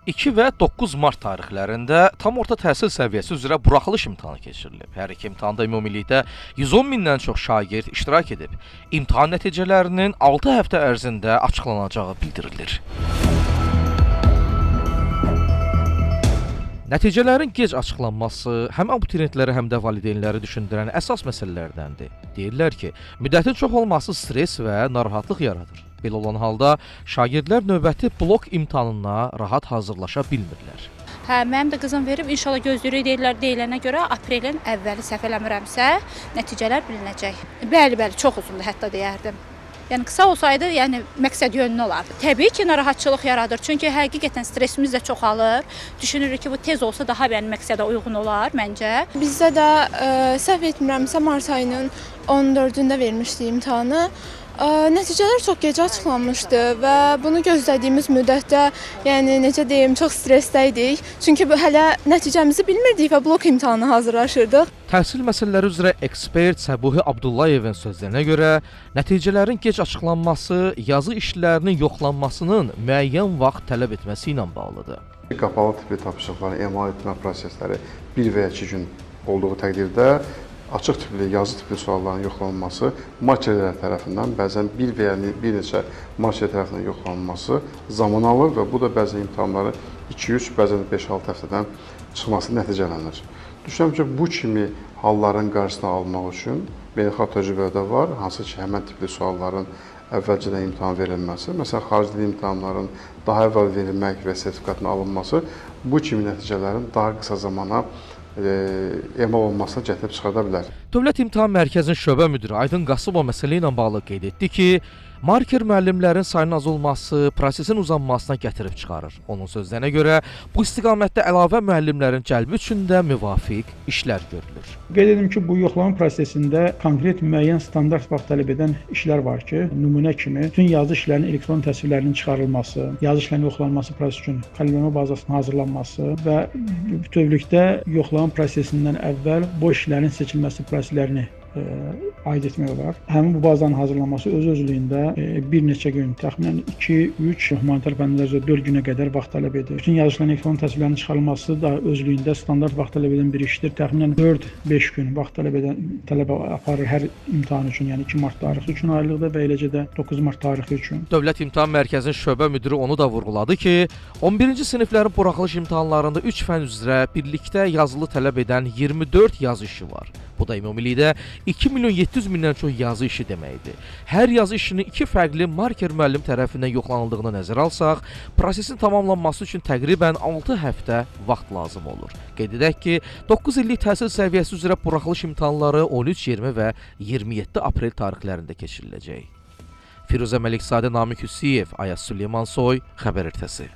2 və 9 mart tarixlərində tam orta təhsil səviyyəsi üzrə buraxılış imtahanı keçirilib. Hər iki imtahanda ümumilikdə 110 mindən çox şagird iştirak edib. İmtahan nəticələrinin 6 həftə ərzində açıqlanacağı bildirilir. Nəticələrin gec açıqlanması həm abituriyentləri, həm də valideynləri düşündürən əsas məsələlərdəndir. Deyirlər ki, müddətin çox olması stres və narahatlıq yaradır. Belə olan halda şagirdlər növbəti blok imtahanına rahat hazırlaşa bilmirlər. Mənim də qızım verib, inşallah gözləyirik deyilənə görə aprelin əvvəli səhv eləmirəmsə nəticələr bilinəcək. Bəli, çox uzundur hətta deyərdim. Yəni qısa olsaydı, məqsəd yönlü olardı. Təbii ki, narahatçılıq yaradır. Çünki həqiqətən stresimiz də çoxalır. Düşünürük ki, bu tez olsa daha məqsədə uyğun olar məncə. Bizdə də səhv etmirəmsə mart ayının 14-də vermişdik imtahanı. Nəticələr çox gec açıqlanmışdı və bunu gözlədiyimiz müddətdə, necə deyim, çox stressdə idik. Çünki hələ nəticəmizi bilmirdik və blok imtahanına hazırlaşırdıq. Təhsil məsələləri üzrə ekspert Səbuhi Abdullayevin sözlərinə görə, nəticələrin gec açıqlanması yazı işlərinin yoxlanmasının müəyyən vaxt tələb etməsi ilə bağlıdır. Qapalı tipli tapşırıqları emal etmə prosesləri 1 və ya 2 gün olduğu təqdirdə açıq tipli, yazı tipli sualların yoxlanılması markerlər tərəfindən, bəzən bir və ya bir neçə marker tərəfindən yoxlanılması zaman alır və bu da bəzən imtahanları 2-3, bəzən 5-6 həftədən çıxması nəticələnir. Düşünürəm ki, bu kimi halların qarşısını almaq üçün beynəlxalq təcrübədə var, hansı ki, həmən tipli sualların əvvəlcədən imtahan verilməsi, məsələn, xarici dil imtahanların daha əvvəl verilmək və sertifikatının alınması bu kimi nəticələrin daha qısa zamana emal olmasına gətirib çıxarda bilər. Dövlət İmtahan Mərkəzinin şöbə müdiri Aydın Qasımov məsələ ilə bağlı qeyd etdi ki, marker müəllimlərin sayının az olması prosesin uzanmasına gətirib çıxarır. Onun sözlərinə görə, bu istiqamətdə əlavə müəllimlərin cəlbi üçün də müvafiq işlər görülür. Qeyd edim ki, bu yoxlama prosesində konkret müəyyən standart vaxt tələb edən işlər var ki, nümunə kimi bütün yazı işlərinin elektron təsvirlərinin çıxarılması, yazı işlərinin yoxlanması prosesi üçün kalibrama bazasının hazırlanması və bütövlükdə yoxlama prosesindən əvvəl bu işlərin seçilməsi proseslərini aid etmək olar. Həmin bu bazanın hazırlanması öz-özlüyündə bir neçə gün, təxminən 2-3, humanitar fənlər üzrə 4 günə qədər vaxt tələb edir. Bütün yazıçıların elektron təsvirlərinin çıxarılması da özlüyündə standart vaxt tələb edən bir işdir. Təxminən 4-5 gün vaxt tələb aparır hər imtahan üçün, yəni 2 mart tarixi üçün ayrılıqda və eləcə də 9 mart tarixi üçün. Dövlət İmtahan Mərkəzinin şöbə müdiri onu da vurğuladı ki, 11-ci siniflərin buraxılış imtahanlarında 3 fən üzrə birlikdə yazılı tələb edən 24 yazı işi var. Bu da ümumilikdə 2 milyon 700 mindən çox yazı işi deməkdir. Hər yazı işinin 2 fərqli marker müəllim tərəfindən yoxlanıldığını nəzərə alsaq, prosesin tamamlanması üçün təqribən 6 həftə vaxt lazım olur. Qeyd edək ki, 9 illik təhsil səviyyəsi üzrə buraxılış imtahanları 13, 20 və 27 aprel tarixlərində keçiriləcək. Firuzə Məlikzadə, Namiq Hüsiyev, Ayaz Süleymansoy, Xəbər Ertəsi.